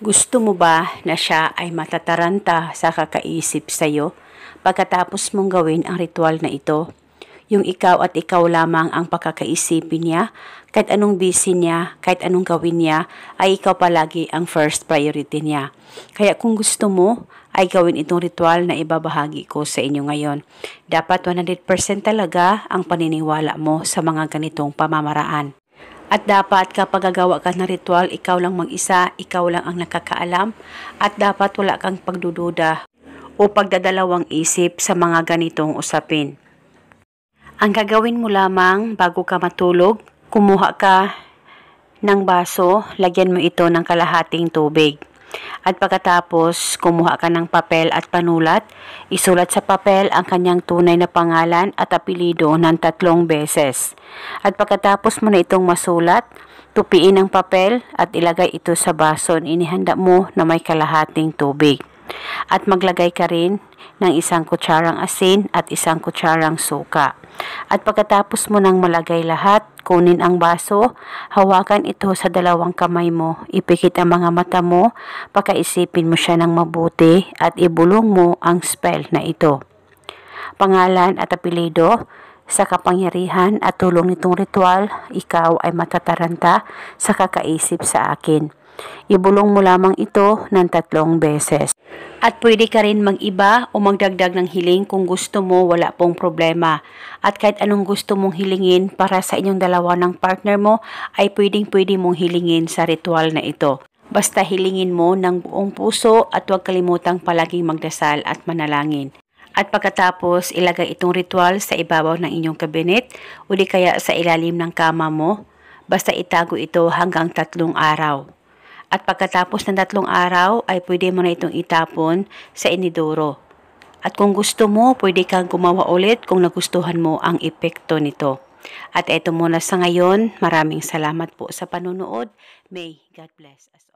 Gusto mo ba na siya ay matataranta sa kakaisip sa iyo pagkatapos mong gawin ang ritual na ito? Yung ikaw at ikaw lamang ang pakakaisipin niya, kahit anong busy niya, kahit anong gawin niya, ay ikaw palagi ang first priority niya. Kaya kung gusto mo, ay gawin itong ritual na ibabahagi ko sa inyo ngayon. Dapat 100% talaga ang paniniwala mo sa mga ganitong pamamaraan. At dapat kapag gagawa ka ng ritual, ikaw lang mag-isa, ikaw lang ang nakakaalam, at dapat wala kang pagdududa o pagdadalawang isip sa mga ganitong usapin. Ang gagawin mo lamang bago ka matulog, kumuha ka ng baso, lagyan mo ito ng kalahating tubig. At pagkatapos, kumuha ka ng papel at panulat, isulat sa papel ang kanyang tunay na pangalan at apelido ng 3 beses. At pagkatapos mo na itong masulat, tupiin ang papel at ilagay ito sa baso na inihanda mo na may kalahating tubig. At maglagay ka rin ng 1 kutsarang asin at 1 kutsarang suka. At pagkatapos mo nang malagay lahat, kunin ang baso, hawakan ito sa 2 kamay mo, ipikit ang mga mata mo, pakaisipin mo siya ng mabuti at ibulong mo ang spell na ito. Pangalan at apelido, sa kapangyarihan at tulong nitong ritual, ikaw ay matataranta sa kakaisip sa akin. Ibulong mo lamang ito ng 3 beses. At pwede ka rin mag-iba o magdagdag ng hiling kung gusto mo, wala pong problema. At kahit anong gusto mong hilingin para sa inyong dalawa ng partner mo, ay pwede mong hilingin sa ritual na ito. Basta hilingin mo ng buong puso at huwag kalimutang palaging magdasal at manalangin. At pagkatapos, ilagay itong ritual sa ibabaw ng inyong kabinet o di kaya sa ilalim ng kama mo. Basta itago ito hanggang 3 araw. At pagkatapos ng 3 araw, ay pwede mo na itong itapon sa inidoro. At kung gusto mo, pwede kang gumawa ulit kung nagustuhan mo ang epekto nito. At eto muna sa ngayon, maraming salamat po sa panonood. May God bless us.